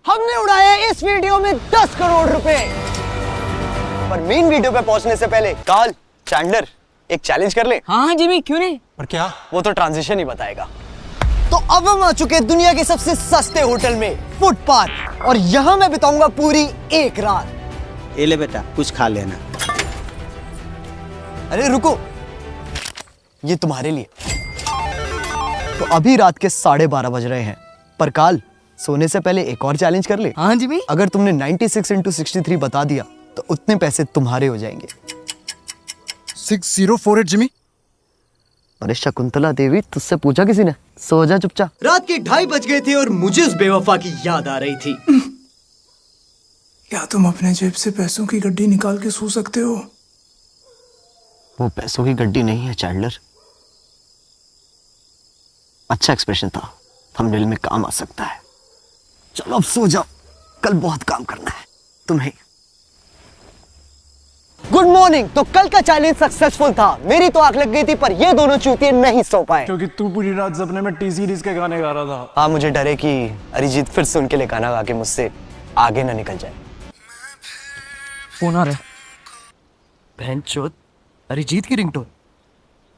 हमने उड़ाया इस वीडियो में 10 करोड़ रुपए। पर मेन वीडियो पे पहुंचने से पहले कार्ल, चैंडलर एक चैलेंज कर ले। हाँ जिमी, क्यों नहीं? पर क्या? वो तो ट्रांजिशन ही बताएगा। तो अब हम आ चुके हैं दुनिया के सबसे सस्ते होटल में, फुटपाथ, और यहाँ मैं बिताऊंगा पूरी एक रात। ये ले बेटा, कुछ खा लेना। अरे रुको, ये तुम्हारे लिए। तो अभी रात के 12:30 बज रहे हैं, पर काल सोने से पहले एक और चैलेंज कर ले। हाँ जिमी। अगर तुमने 96 into 63 बता दिया तो उतने पैसे तुम्हारे हो जाएंगे। 6048 जिमी। अरे शकुंतला देवी, तुझसे पूछा किसी ने? सो जा चुपचाप। रात के 2:30 बज गए थे और मुझे उस बेवफा की याद आ रही थी। क्या तुम अपने जेब से पैसों की गड्डी निकाल के सो सकते हो? वो पैसों की गड्डी नहीं है चैंडलर। अच्छा एक्सप्रेशन था, थंबनेल में काम आ सकता है। चलो अब सो जाओ, कल बहुत काम करना है तुम्हें। Good morning. तो कल का चैलेंज सक्सेसफुल था। मेरी तो आंख लग गई थी, पर ये दोनों चूतिए नहीं सो पाए। क्योंकि तू पूरी रात सपने में टी सीरीज के गाने गा रहा था। हाँ, मुझे डर है कि अरिजीत फिर से उनके लिए गाना गा के मुझसे आगे ना निकल जाए। फोन आ रहा है। बहनचोद, अरिजीत की रिंगटोन।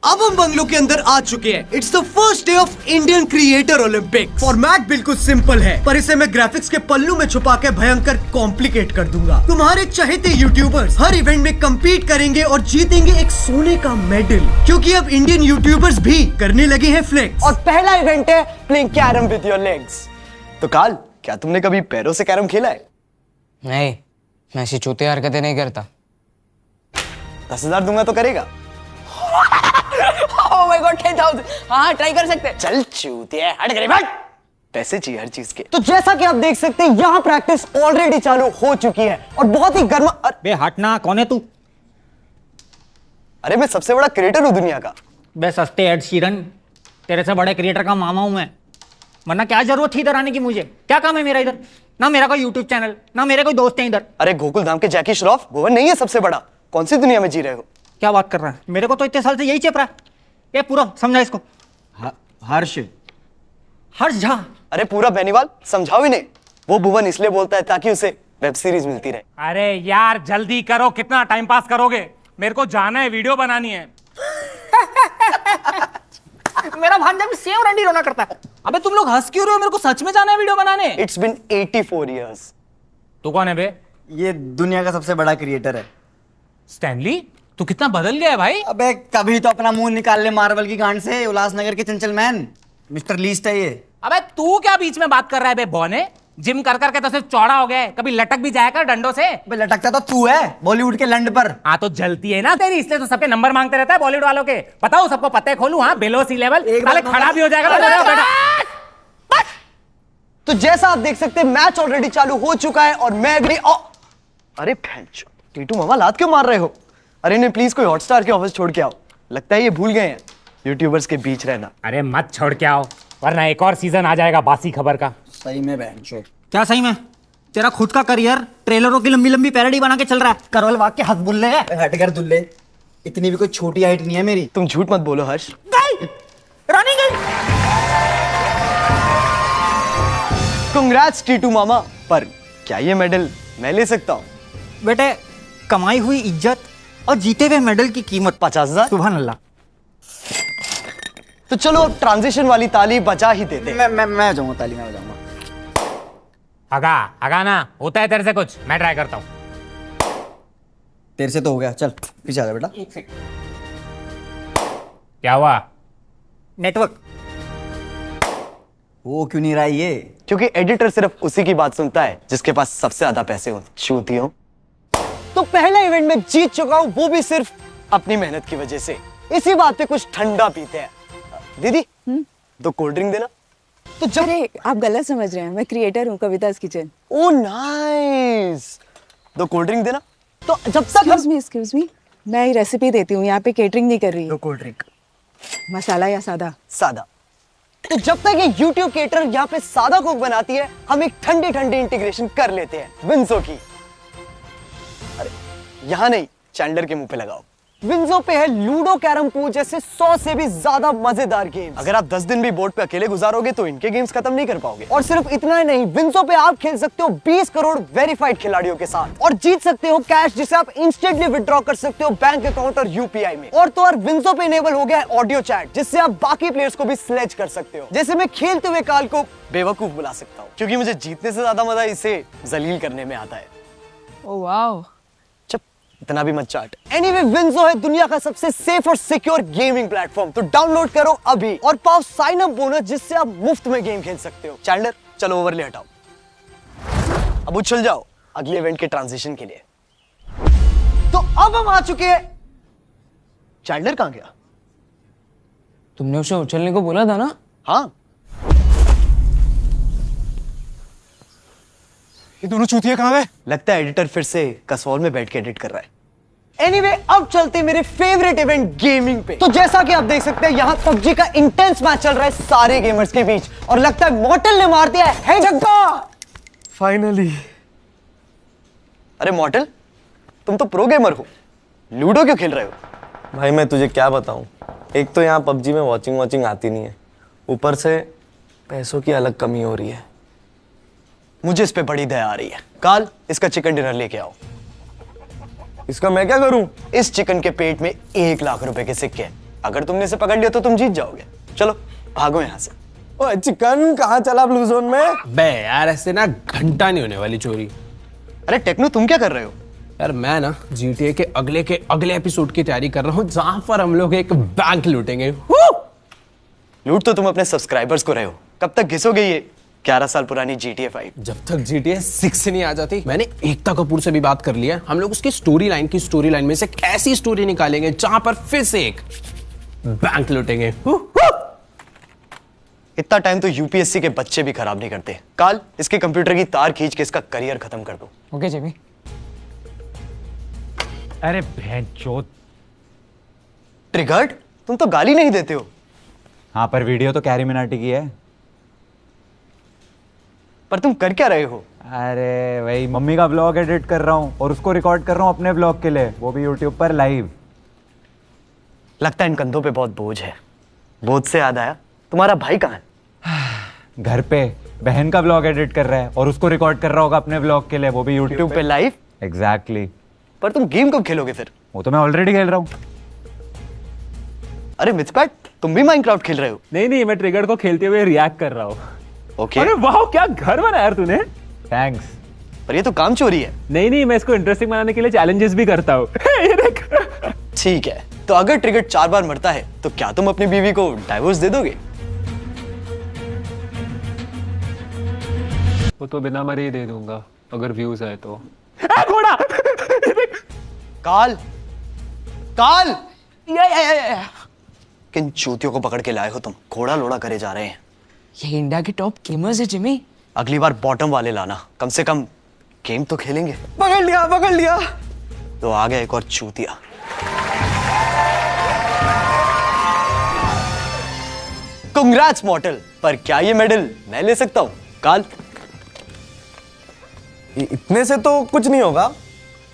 अब हम बंगलो के अंदर आ चुके हैं। It's the first day of Indian creator Olympic. Format बिल्कुल सिंपल है, पर इसे मैं ग्राफिक्स के पल्लू में छुपा के भयंकर कॉम्प्लिकेट कर दूंगा। तुम्हारे चहेते यूट्यूबर्स हर इवेंट में compete करेंगे और जीतेंगे एक सोने का मेडल, क्योंकि अब इंडियन यूट्यूबर्स भी करने लगे हैं फ्लेक्स। और पहला इवेंट है playing carrom with your legs. तो काल, क्या तुमने कभी पैरों से कैरम खेला है? नहीं, मैं ऐसी चूतिया हरकतें नहीं करता। 10,000 दूंगा तो करेगा? Oh my God, 10,000। हाँ, ट्राई कर सकते हैं। चल चूतिया, हट गई भाग। पैसे चाहिए हर चीज के। तो जैसा कि आप देख सकते हैं, यहाँ प्रैक्टिस ऑलरेडी चालू हो चुकी है और बहुत ही गर्मा। बे हटना, कौन है तू? अरे मैं सबसे बड़ा क्रिएटर हूँ दुनिया का। बे सस्ते एड शीरन, तेरे से बड़े क्रिएटर का मामा हूं मैं। वरना क्या जरूरत थी इधर आने की? मुझे क्या काम है मेरा इधर? ना मेरा कोई यूट्यूब चैनल, ना मेरे कोई दोस्त है इधर। अरे गोकुल धाम के जैकी श्रॉफ, भुवन नहीं है सबसे बड़ा? कौन सी दुनिया में जी रहे हो? क्या बात कर रहा है? मेरे को तो इतने साल से यही चेप रहा है। ये पूरा समझा इसको। हर्ष झा। अरे पूरा बेनीवाल समझाओ इन्हें। वो भुवन इसलिए बोलता है ताकि उसे वेब सीरीज मिलती रहे। अरे यार जल्दी करो, कितना टाइम पास करोगे? मेरे को जाना है, वीडियो बनानी है। मेरा भांजा भी सेम रंडी रोना करता है। अबे तुम लोग हंस क्यों रहे हो? मेरे को सच में जाना है वीडियो बनाने। It's been 84 years। तू कौन है बे? ये दुनिया का सबसे बड़ा क्रिएटर है। स्टैनली, तू कितना बदल गया है भाई। अबे कभी तो अपना मुंह निकाल ले मार्वल की गांड से। उल्लासनगर के चंचल मैन मिस्टर लीस्ट है ये। अबे तू क्या बीच में बात कर रहा है बे बौने? जिम कर करके तो सिर्फ चौड़ा हो गया है, कभी लटक भी जाया कर डंडों से। अबे लटकता तो तू है बॉलीवुड के लंड पर। हाँ तो जलती है ना तेरी, इसलिए तो सबके नंबर मांगते रहता है बॉलीवुड वालों के। बताओ सबको पते खोलूं? हाँ, बिलो सी लेवल खड़ा भी हो जाएगा बेटा। तो जैसा आप देख सकते हैं, मैच ऑलरेडी चालू हो चुका है और मैं भी अरे भैंचो, टीटू मामा लात क्यों मार रहे हो? अरे नहीं, प्लीज कोई हॉटस्टार के ऑफिस छोड़ के आओ। लगता है ये भूल गए हैं यूट्यूबर्स के बीच रहना। अरे मत छोड़ के आओ, वरना एक और सीजन आ जाएगा बासी खबर का। सही में बहनचोद। क्या सही में? तेरा खुद का करियर ट्रेलरों की लंबी लंबी पैरोडी बना के चल रहा है। करवल वाग के हद बुल्ले है। हट कर दुल्ले, इतनी भी कोई छोटी हाइट नहीं है मेरी। तुम झूठ मत बोलो हर्ष। रानी गई। कांग्रेट्स टीटू मामा, पर क्या ये मेडल मैं ले सकता हूँ? बेटे, कमाई हुई इज्जत और जीते हुए मेडल की कीमत 50,000। सुभान अल्लाह। तो चलो अब ट्रांजिशन वाली ताली बजा ही देते हैं। मैं जाऊंगा, ताली में बजाऊंगा। हगा ना होता है तेरे से कुछ? मैं ट्राई करता हूँ। तेरे से तो हो गया, चल पीछे आ जा बेटा। एक सेकंड। क्या हुआ? नेटवर्क। वो क्यों नहीं रहा ये? क्योंकि एडिटर सिर्फ उसी की बात सुनता है जिसके पास सबसे ज्यादा पैसे हो। चूतियों। तो पहला इवेंट में जीत चुका हूं, वो भी सिर्फ अपनी मेहनत की वजह से। इसी बात पे कुछ ठंडा पीते हैं। दीदी, 2 कोल्ड ड्रिंक देना। तो जब अरे आप गलत समझ रहे हैं, मैं क्रिएटर हूँ कविता's किचन। ओ नाइस। 2 कोल्ड ड्रिंक देना। तो जब तक एक्सक्यूज मी, मैं रेसिपी देती हूँ, यहाँ पे केटरिंग नहीं कर रही। 2 कोल्ड ड्रिंक। मसाला या सादा? सादा। तो जब तक ये YouTube केटर यहाँ पे सादा कोक बनाती है, हम एक ठंडी ठंडी इंटीग्रेशन कर लेते हैं विंसो की। अरे यहाँ नहीं, चैंडलर के मुंह पे लगाओ। विंजो पे है लूडो, कैरम पूल जैसे 100 से भी ज्यादा मजेदार गेम्स। अगर आप 10 दिन भी बोर्ड पे अकेले गुजारोगे तो इनके गेम्स खत्म नहीं कर पाओगे। और सिर्फ इतना ही नहीं, विंजो पे आप खेल सकते हो 20 करोड़ वेरीफाइड खिलाड़ियों के साथ और जीत सकते हो कैश जिसे आप इंस्टेंटली विड्रॉ कर सकते हो बैंक अकाउंट और यूपीआई में। और तो और विंजो पे इनेबल हो गया है ऑडियो चैट जिससे आप बाकी प्लेयर्स को भी स्लेज कर सकते हो। जैसे मैं खेलते हुए काल को बेवकूफ बुला सकता हूँ क्योंकि मुझे जीतने से ज्यादा मजा इसे जलील करने में आता है। ओह वाओ, चुप, इतना भी मत चाट। एनीवे, विंजो है दुनिया का सबसे सेफ और सिक्योर गेमिंग प्लेटफॉर्म, तो डाउनलोड करो अभी और पाओ साइन अप बोनस जिससे आप मुफ्त में गेम खेल सकते हो। चैंडलर चलो ओवरले हटाओ, अब उछल जाओ अगले इवेंट के ट्रांजिशन के लिए। तो अब हम आ चुके हैं। चैंडलर कहां गया? तुमने उसे उछलने को बोला था ना? हाँ, ये दोनों चूतिया कहाँ गए? लगता है एडिटर फिर से कसौल में बैठ के एडिट कर रहा है। एनीवे, अब चलते मेरे फेवरेट इवेंट गेमिंग पे। तो जैसा कि आप देख सकते हैं यहाँ पबजी का इंटेंस मैच चल रहा है सारे गेमर्स के बीच और लगता है मॉर्टल ने मार दिया है छक्का। फाइनली। अरे मॉर्टल, तुम तो प्रो गेमर हो, लूडो क्यों खेल रहे हो? भाई मैं तुझे क्या बताऊं, एक तो यहाँ पबजी में वॉचिंग आती नहीं है, ऊपर से पैसों की अलग कमी हो रही है। मुझे इस पे बड़ी दया आ रही है। काल, इसका चिकन डिनर लेके आओ। इसका मैं क्या करूं? इस चिकन के पेट में 1 लाख रुपए के सिक्के हैं। अगर तुमने इसे पकड़ लिया तो तुम जीत जाओगे। चलो भागो यहाँ से। ओए चिकन कहाँ चला ब्लू जोन में? बे यार ऐसे ना घंटा नहीं होने वाली चोरी। अरे टेक्नो, तुम क्या कर रहे हो? यार मैं ना GTA के अगले एपिसोड की तैयारी कर रहा हूँ जहां पर हम लोग एक बैंक लूटेंगे। लूट तो तुम अपने सब्सक्राइबर्स को रहे हो, कब तक घिसोगे ये 11 साल पुरानी GTA 5? जब तक GTA 6 नहीं आ जाती। मैंने एकता कपूर से भी बात कर लिया, हम लोग उसकी स्टोरी लाइन में से एक ऐसी स्टोरी निकालेंगे जहां पर फिर से एक बैंक लूटेंगे। इतना टाइम तो यूपीएससी के बच्चे भी खराब नहीं करते। काल, इसके कंप्यूटर की तार खींच के इसका करियर खत्म कर दो। ओके जेबी। अरे भैंचोद, ट्रिगर्ड, तुम तो गाली नहीं देते हो। हाँ, पर वीडियो तो कैरी मिनाटी की है। पर तुम कर क्या रहे हो? अरे वही मम्मी का ब्लॉग एडिट कर रहा हूँ और उसको रिकॉर्ड कर रहा हूँ अपने ब्लॉग के लिए, वो भी यूट्यूब पर लाइव। लगता है इन कंधों पे बहुत बोझ है। बोझ से याद आया, तुम्हारा भाई कहाँ है? घर पे बहन का ब्लॉग एडिट कर रहा है और उसको रिकॉर्ड कर रहा होगा अपने ब्लॉग के लिए, वो भी यूट्यूब पे लाइव। एग्जैक्टली। पर तुम गेम कब खेलोगे फिर? वो तो मैं ऑलरेडी खेल रहा हूँ। अरे मिथपैट, तुम भी माइनक्राफ्ट खेल रहे हो? नहीं, मैं ट्रिगर्ड को खेलते हुए रिएक्ट कर रहा हूँ। ओके। अरे वाह, क्या घर बनाया यार तूने। थैंक्स। पर ये तो काम चोरी है। नहीं, मैं इसको इंटरेस्टिंग बनाने के लिए चैलेंजेस भी करता हूँ। ठीक है, तो अगर ट्रिगर्ड 4 बार मरता है तो क्या तुम अपनी बीवी को डाइवोर्स दे दोगे? वो तो बिना मरे ही दे दूंगा अगर व्यूज आए तो। घोड़ा। काल, किन चूतियों को पकड़ के लाए हो तुम? घोड़ा लोड़ा करे जा रहे हैं। ये इंडिया के टॉप गेमर्स है जिमी। अगली बार बॉटम वाले लाना, कम से कम गेम तो खेलेंगे। पकड़ लिया। तो आ गया एक और चूतिया। कांग्रेट्स मॉर्टल, पर क्या ये मेडल मैं ले सकता हूँ? काल, इतने से तो कुछ नहीं होगा,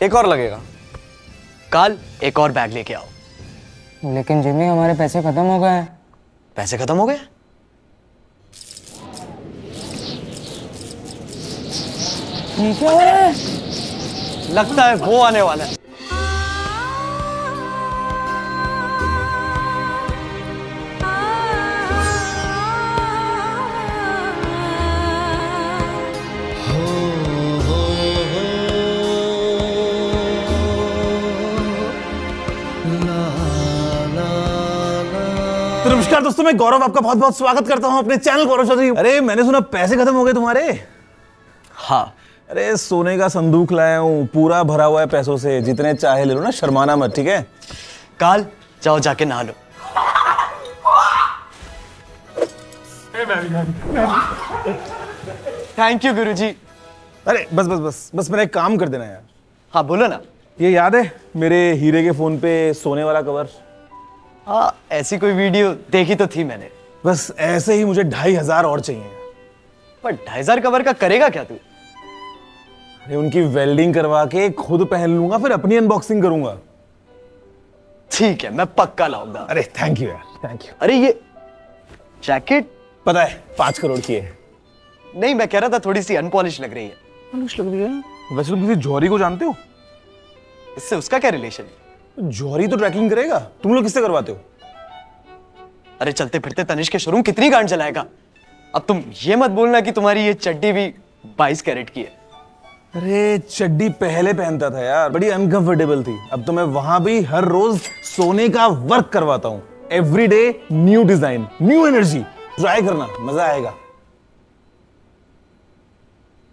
एक और लगेगा। काल, एक और बैग लेके आओ। लेकिन जिमी हमारे पैसे खत्म हो गए हैं। पैसे खत्म हो गए? क्या हो रहा है? लगता है वो आने वाला है। तो नमस्कार दोस्तों, मैं गौरव आपका बहुत बहुत स्वागत करता हूं अपने चैनल गौरव चौधरी। अरे मैंने सुना पैसे खत्म हो गए तुम्हारे। हाँ। अरे सोने का संदूक लाया हूं, पूरा भरा हुआ है पैसों से, जितने चाहे ले लो ना, शर्माना मत, ठीक है? काल, जाओ जाके नहा लो। थैंक यू गुरुजी। अरे बस मेरा एक काम कर देना यार। हाँ बोलो ना। ये याद है मेरे हीरे के फोन पे सोने वाला कवर? हाँ, ऐसी कोई वीडियो देखी तो थी मैंने। बस ऐसे ही मुझे 2500 और चाहिए। पर 2500 कवर का करेगा क्या तू? अरे उनकी वेल्डिंग करवा के खुद पहन लूंगा, फिर अपनी अनबॉक्सिंग करूंगा। ठीक है, मैं पक्का लाऊंगा। अरे थैंक यू यार, थैंक यू। अरे ये जैकेट पता है 5 करोड़ की है। नहीं, मैं कह रहा था थोड़ी सी अनपॉलिश लग रही है। पॉलिश लग रही है? वैसे तुम किसी जौहरी को जानते हो? इससे उसका क्या रिलेशन है? जौहरी तो ट्रैकिंग करेगा, तुम लोग किससे करवाते हो? अरे चलते फिरते तनिष्क के शोरूम कितनी गांड चलाएगा। अब तुम ये मत बोलना कि तुम्हारी ये चड्डी भी 22 कैरेट की है। अरे चड्डी पहले पहनता था यार, बड़ी अनकंफर्टेबल थी। अब तो मैं वहां भी हर रोज सोने का वर्क करवाता हूँ। Every day new design, new energy. Try करना, मजा आएगा।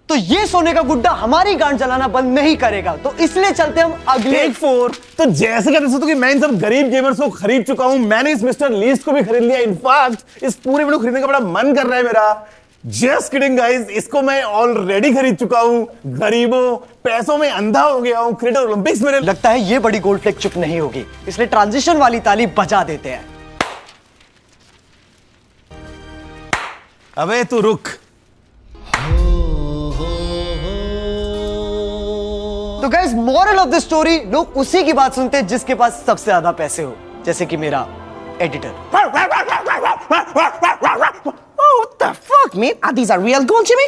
तो ये सोने का गुड्डा हमारी गांड चलाना बंद नहीं करेगा, तो इसलिए चलते हम अगले टेक 4। तो जैसे कहते हो कि मैं इन सब गरीब गेमर्स को खरीद चुका हूं, मैंने इस मिस्टर लीस्ट को भी खरीद लिया। इनफैक्ट इस पूरे वीडियो खरीदने का बड़ा मन कर रहा है मेरा। जस्ट किडिंग गाइस, इसको मैं ऑलरेडी खरीद चुका हूं। गरीबों, पैसों में अंधा हो गया हूं। क्रिएटर ओलंपिक्स में लगता है ये बड़ी गोल्ड फ्लेक चुप नहीं होगी, इसलिए ट्रांजिशन वाली ताली बजा देते हैं। अबे तू रुक। तो guys, moral of the story, लोग उसी की बात सुनते हैं जिसके पास सबसे ज्यादा पैसे हो, जैसे कि मेरा editor. Oh, what the fuck, man? Are these are real gold, Jimmy?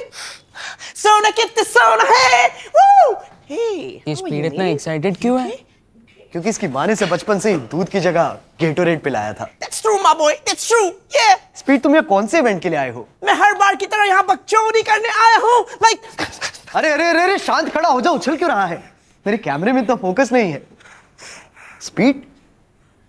Sona, get the Sona, hey! Woo! Hey! ये स्पीड इतना एक्साइटेड क्यों है? क्योंकि इसकी माँ ने से बचपन से ही दूध की जगह गेटोरेड पिलाया था। That's true, my boy. That's true. Yeah. Speed, तुम ये कौन से इवेंट के लिए आए हो? मैं हर बार की तरह यहाँ बकचोदी करने आया हूँ। Like, अरे अरे अरे अरे, शांत खड़ा हो जाओ, उछल क्यों रहा है? मेरे कैमरे में तो फोकस नहीं है। स्पीड,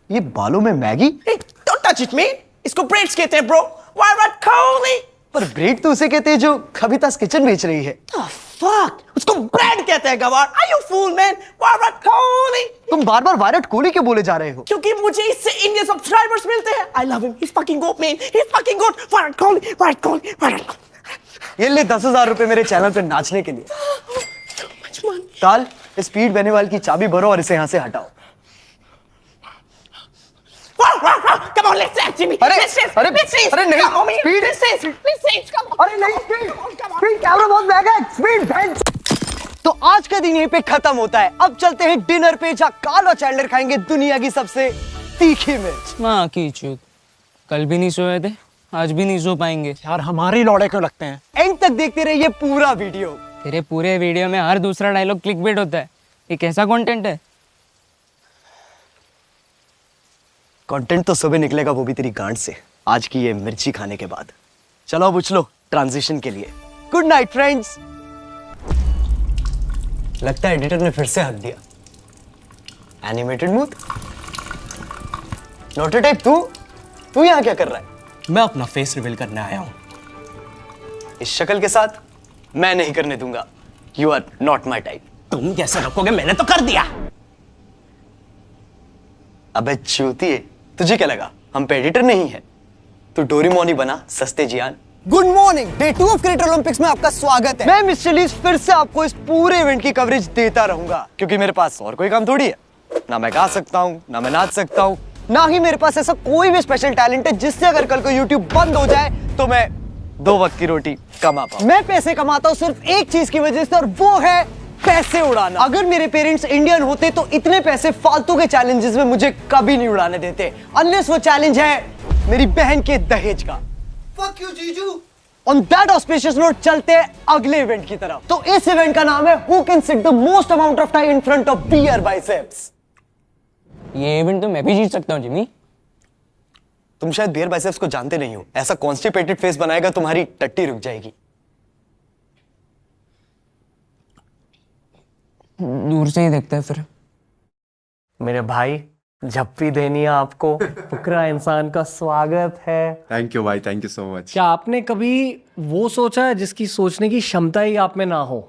ये बालों में Maggi? hey, don't touch it, man. इसको ब्रेड्स कहते हैं, bro. Virat Kohli. पर ब्रेड तो उसे कहते हैं जो कविता's किचन बेच रही है। The fuck? उसको ब्रेड कहते हैं, गवार। Are you fool, man? Virat Kohli. तुम बार बार विराट कोहली क्यों बोले जा रहे हो? क्योंकि मुझे इससे इंडियन सब्सक्राइबर्स मिलते हैं। I love him. He's fucking goat, man. He's fucking goat. Virat Kohli. Virat Kohli. Virat Kohli. ये ले 10,000 रुपए मेरे चैनल पे नाचने के लिए। काल, स्पीड बेनीवाल की चाबी भरो और इसे यहाँ से हटाओ। Come on, let's dance, Jimmy. अरे let's dance. अरे Let's dance. अरे नहीं, Come on, man. Speed, Let's dance. Let's dance. Come on. अरे नहीं स्पीड, स्पीड कैमरा बहुत महंगा है। Speed bench. तो आज का दिन यहीं पे खत्म होता है। अब चलते हैं डिनर पे, जहाँ काल और चैंडलर खाएंगे दुनिया की सबसे तीखी मिर्च। माँ की चूत, कल भी नहीं सोए थे, आज भी नहीं सो पाएंगे। यार हमारे लौड़े क्यों लगते हैं? एंड तक देखते रहिए पूरा वीडियो। तेरे पूरे वीडियो में हर दूसरा डायलॉग क्लिकबेट होता है। ये कैसा कंटेंट है? कंटेंट तो सुबह निकलेगा, वो भी तेरी गांड से, आज की ये मिर्ची खाने के बाद। चलो अब उछलो ट्रांजिशन के लिए। Good night friends. लगता है एडिटर ने फिर से हक दिया। Animated mood. नोटोटाइप, तू यहाँ क्या कर रहा है? मैं अपना फेस रिवील करने आया हूँ। इस शक्ल के साथ मैं नहीं करने दूंगा। You are not my type. तुम कैसे रखोगे? मैंने तो कर दिया। अबे चूतिए, तुझे क्या लगा हम पे एडिटर नहीं है? तू डोरेमोन ही बना, सस्ते Gian. Good morning, day 2 of creator Olympics में आपका स्वागत है। मैं मिस्टर लीस्ट फिर से आपको इस पूरे इवेंट की कवरेज देता रहूंगा, क्योंकि मेरे पास और कोई काम थोड़ी है। ना मैं गा सकता हूँ, ना मैं नाच सकता हूँ, ना ही मेरे पास ऐसा कोई भी स्पेशल टैलेंट है जिससे अगर कल को यूट्यूब बंद हो जाए तो मैं 2 वक्त की रोटी कमा पाऊं। मैं पैसे कमाता हूँ सिर्फ एक चीज की वजह से, और वो है पैसे उड़ाना। अगर मेरे पेरेंट्स इंडियन होते तो इतने पैसे फालतू के चैलेंजेस में मुझे कभी नहीं उड़ाने देते, अनलेस वो चैलेंज है मेरी बहन के दहेज का। Fuck you, जीजू। On that auspicious note, चलते हैं अगले इवेंट की तरफ। तो इस इवेंट का नाम है Who can sit the most amount of time in front of beer biceps। ये इवेंट तो मैं भी जीत सकता हूँ जिमी। तुम शायद बियर बाइसेप्स को जानते नहीं हो। ऐसा कॉन्स्टिपेटेड फेस बनाएगा तुम्हारी टट्टी रुक जाएगी। दूर से ही देखता है फिर। मेरे भाई, झप्पी देनी है आपको। फुकरा इंसान का स्वागत है। थैंक यू भाई, थैंक यू सो मच। क्या आपने कभी वो सोचा है जिसकी सोचने की क्षमता ही आप में ना हो?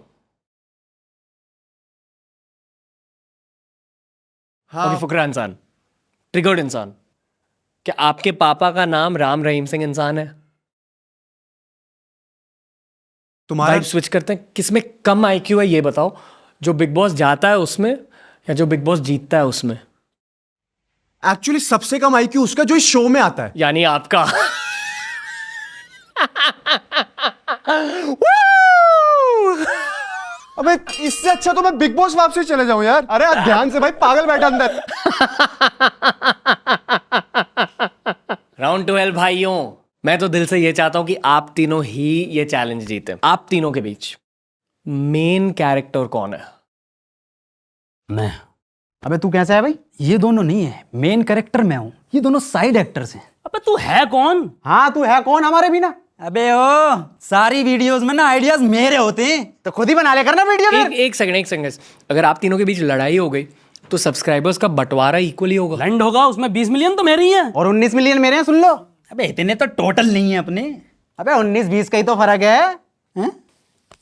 हाँ। अभी फुकरा इंसान, ट्रिगर्ड इंसान। क्या आपके पापा का नाम राम रहीम सिंह इंसान है? तुम्हारा वाइब स्विच करते हैं। किसमें कम आईक्यू है ये बताओ, जो बिग बॉस जाता है उसमें या जो बिग बॉस जीतता है उसमें? एक्चुअली सबसे कम आईक्यू उसका जो इस शो में आता है, यानी आपका। अबे इससे अच्छा तो मैं बिग बॉस वापसी चले जाऊं यार। अरे ध्यान से भाई, पागल बैठा अंदर। राउंड 12 भाइयों, मैं तो दिल से ये चाहता हूं कि आप तीनों ही ये चैलेंज जीते। आप तीनों के बीच मेन कैरेक्टर कौन है? मैं। अबे तू कैसा है भाई? ये दोनों नहीं है, मेन कैरेक्टर मैं हूँ, ये दोनों साइड एक्टर्स हैं। अबे तू है कौन? हाँ तू है कौन हमारे बिना? अबे ओ, सारी वीडियोस में ना आइडियाज मेरे होते हैं, तो खुद ही बना ले करना वीडियो में। एक सेकंड, अगर आप तीनों के बीच लड़ाई हो गई तो सब्सक्राइबर्स का बंटवारा इक्वली होगा। लैंड होगा उसमें 20 मिलियन तो मेरे ही हैं और 19 मिलियन मेरे हैं, सुन लो। अबे इतने तो टोटल नहीं है अपने। अबे 19-20 का ही तो फर्क है,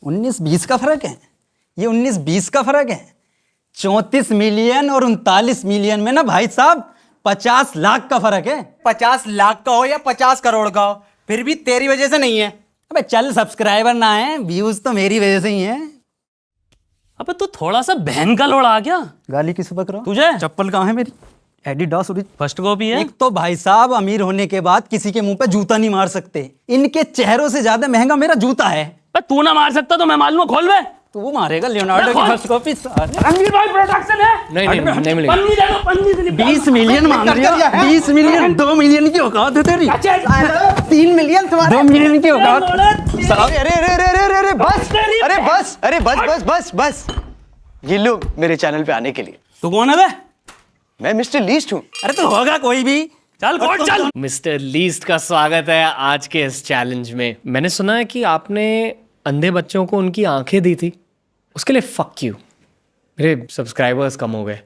19-20 का फर्क है, ये 19-20 का फर्क है। 34 मिलियन और 39 मिलियन में ना भाई साहब 50 लाख का फर्क है। 50 लाख का हो या 50 करोड़ का हो, फिर भी तेरी वजह से नहीं है। अबे चल, सब्सक्राइबर ना है, व्यूज तो मेरी वजह से ही है। अबे तू थोड़ा सा बहन का लोड़ा आ गया। गाली किस बक रहा? तुझे चप्पल कहाँ है मेरी? एडिडास फर्स्ट कॉपी है। एक तो भाई साहब अमीर होने के बाद किसी के मुंह पे जूता नहीं मार सकते, इनके चेहरों से ज्यादा महंगा मेरा जूता है। तू ना मार सकता तो मैं मालूम, खोल बे। तू मारेगा लियोनार्डो की फर्स्ट कॉपी। रणवीर भाई प्रोडक्शन है। नहीं मिलेगा। पन्नी दे दो, पन्नी दे दो। 20 मिलियन मांग रही है। 20 मिलियन, 2 मिलियन की औकात है तेरी। 3 मिलियन तुम्हारे, 2 मिलियन की औकात। बस ये लोग मेरे चैनल पे आने के लिए। तू कौन है बे? मैं मिस्टर लीस्ट हूँ। अरे तो होगा कोई भी। चल कोट चल। मिस्टर लीस्ट का स्वागत है आज के इस चैलेंज में। मैंने सुना है कि आपने अंधे बच्चों को उनकी आंखें दी थी, उसके लिए फक यू। मेरे सब्सक्राइबर्स कम हो गए।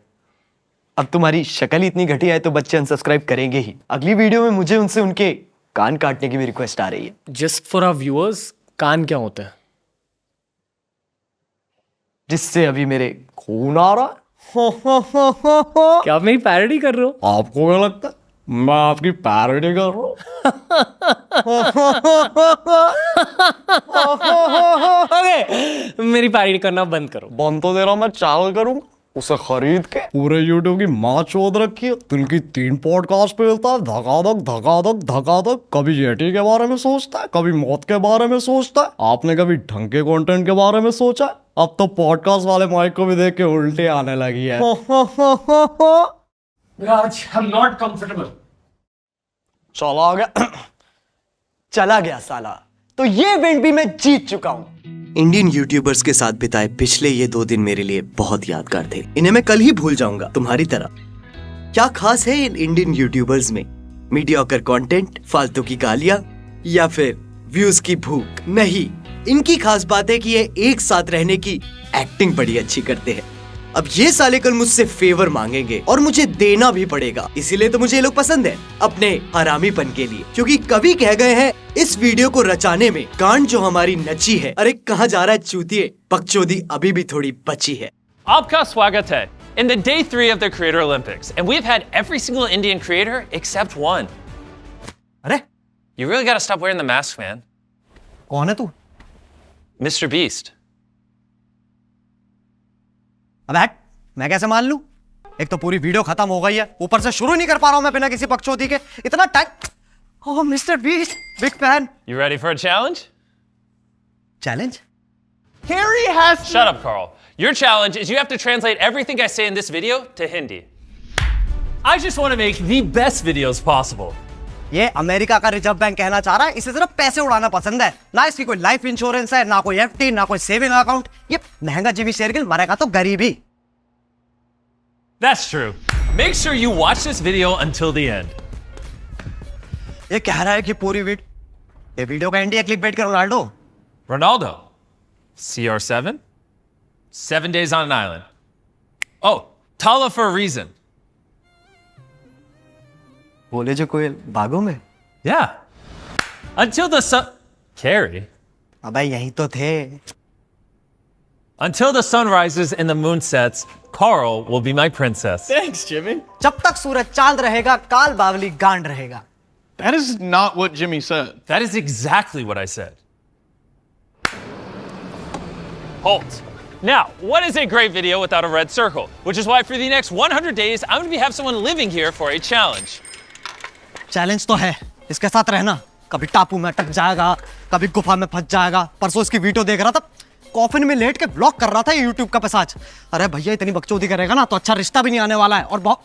अब तुम्हारी शक्ल ही इतनी घटिया है तो बच्चे अनसब्सक्राइब करेंगे ही। अगली वीडियो में मुझे उनसे उनके कान काटने की भी रिक्वेस्ट आ रही है। जस्ट फॉर आवर व्यूअर्स, कान क्या होता है? जिससे अभी मेरे खून आ रहा है। क्या आप मेरी पैरोडी कर रहे हो? आपको क्या लगता है मैं आपकी पैरोडी कर रहा हूँ? ओके, मेरी पैरोडी करना बंद करो। बंद तो दे रहा, मैं चैनल करूंगा उसे खरीद के। पूरे यूट्यूब की माँ चोद रखी है, दिन की 3 पॉडकास्ट पे मिलता है, धकाधक। कभी जेटी के बारे में सोचता है, कभी मौत के बारे में सोचता है। आपने कभी ढंग के कंटेंट के बारे में सोचा है? अब तो पॉडकास्ट वाले माइक को भी देख के उल्टे आने लगी है। राज, I'm not comfortable. चला गया साला। तो ये इवेंट भी मैं जीत चुका हूँ। इंडियन यूट्यूबर्स के साथ बिताए पिछले ये 2 दिन मेरे लिए बहुत यादगार थे। इन्हें मैं कल ही भूल जाऊंगा, तुम्हारी तरह। क्या खास है इन इंडियन यूट्यूबर्स में? मीडियोकर कंटेंट, फालतू की गालियां, या फिर व्यूज की भूख? नहीं, इनकी खास बात है कि ये एक साथ रहने की एक्टिंग बड़ी अच्छी करते हैं। अब ये साले कल मुझसे फेवर मांगेंगे और मुझे देना भी पड़ेगा, इसीलिए तो मुझे ये लोग पसंद है, अपने हरामीपन के लिए। क्योंकि कवि कह गए हैं, इस वीडियो को रचाने में गांड जो हमारी नची है। अरे कहाँ जा रहा है चूतिए, बकचोदी अभी भी थोड़ी बची है। आपका स्वागत है in the day 3 of the Creator Olympics, and we've had every single Indian creator except one. अरे You really gotta stop wearing the mask, man. कौन है तू? Mr. Beast. अब हट, मैं कैसे मान लूं? एक तो पूरी वीडियो खत्म हो गई है, ऊपर से शुरू नहीं कर पा रहा हूं मैं बिना किसी बकचोदी के। इतना time. Oh mister beast, big fan. You ready for a challenge? Challenge? Harry has Shut up, Carl. Your challenge is you have to translate everything I say in this video to Hindi. I just want to make the best videos possible. ये America का reserve bank कहना चाह रहा है, इसे सिर्फ पैसे उड़ाना पसंद है ना। इसकी कोई लाइफ इंश्योरेंस है, ना कोई एफडी, ना कोई सेविंग अकाउंट। ये महंगा जीवी शेरगिल, मरेगा तो गरीबी। That's true. Make sure you watch this video until the end. ये कह रहा है कि पूरी ये वीडियो का एंड है क्लिकबेट का Ronaldo. Ronaldo. CR7? 7 days on an island. Oh, Tala for a reason. बोले जो कोयल बागों में। Yeah. Until the sun. Carrie. अबे यही तो थे। Until the sun rises and the moon sets, Carl will be my princess. Thanks, Jimmy. जब तक सूरज चांद रहेगा, काल बावली गांड रहेगा। That is not what Jimmy said. That is exactly what I said. Halt. Now, what is a great video without a red circle? Which is why for the next 100 days, I'm going to have someone living here for a challenge. Challenge तो है, इसके साथ रहना। कभी टापू में अटक जाएगा, कभी गुफा में फंस जाएगा। परसों इसकी वीडियो देख रहा था, कॉफिन में लेट के ब्लॉग कर रहा था यूट्यूब का पैसाज। अरे भैया इतनी बकचोदी करेगा ना तो अच्छा रिश्ता भी नहीं आने वाला है। और बहुत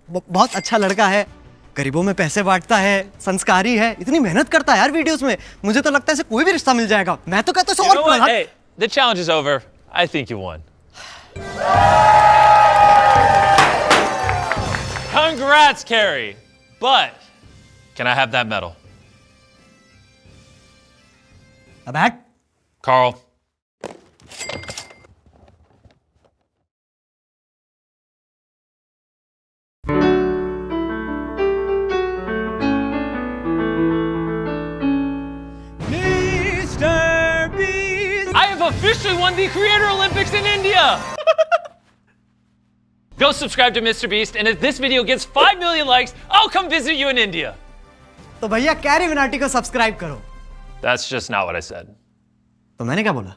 बहुत अच्छा लड़का है, गरीबों में पैसे बांटता है, संस्कारी है, इतनी मेहनत करता है यार वीडियोस में। मुझे तो लगता है इसे कोई भी रिश्ता मिल जाएगा। मैं तो कहता हूँ You know what? Hey, the challenge is over. I think you won. Congrats, Carrie. But can I have that medal? बैठ। Carl. I have officially won the Creator Olympics in India! Go subscribe to Mr. Beast, and if this video gets 5 million likes, I'll come visit you in India. तो भैया carry Minati को subscribe करो। That's just not what I said. तो मैंने क्या बोला?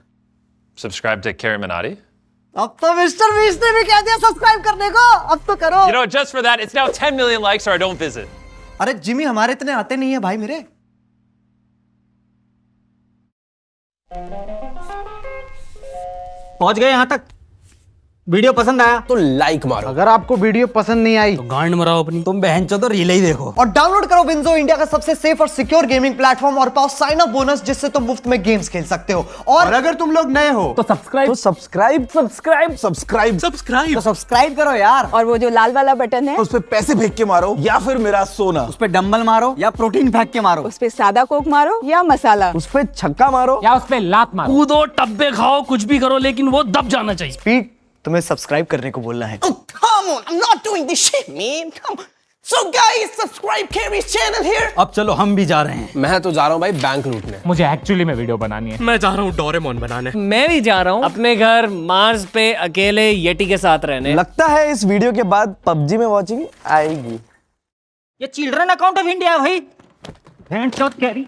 Subscribe to Carrie Minotti? अब तो मिस्टर बीस्ट ने भी कह दिया सब्सक्राइब करने को, अब तो करो। You know, just for that, it's now 10 million likes or I don't visit. अरे जिमी हमारे इतने आते नहीं है भाई मेरे। पहुंच गए यहाँ तक। वीडियो पसंद आया तो लाइक मारो। अगर आपको वीडियो पसंद नहीं आई तो गांड मराओ अपनी। तुम बहनचोद तो रील ही देखो। और डाउनलोड करो विंजो, इंडिया का सबसे सेफ और सिक्योर गेमिंग प्लेटफॉर्म, और पाओ साइन अप बोनस जिससे तुम मुफ्त में गेम्स खेल सकते हो। और अगर तुम लोग नए हो तो सब्सक्राइब करो यार। और वो जो लाल वाला बटन है उस पे पैसे फेंक के मारो या फिर मेरा सोना। उस पे डंबल मारो या प्रोटीन फेंक के मारो। उस पे सादा कोक मारो या मसाला। उस पे छक्का मारो या उस पे लात मारो। कूदो, टब्बे खाओ, कुछ भी करो, लेकिन वो दब जाना चाहिए। स्पीड तुम्हें सब्सक्राइब करने को बोलना है। Oh, come on, I'm not doing this shit, man. Come on. So guys, subscribe Carrie's channel here. अब चलो हम भी जा रहे हैं। मैं तो जा रहा हूँ भाई बैंक लूटने। मुझे एक्चुअली में वीडियो बनानी है। मैं जा रहा हूँ डोरेमोन बनाने। मैं भी जा रहा हूँ अपने घर मार्स पे अकेले येटी के साथ रहने। लगता है इस वीडियो के बाद पबजी में वॉचिंग आएगी। ये चिल्ड्रन अकाउंट ऑफ इंडिया है भाई। कैरी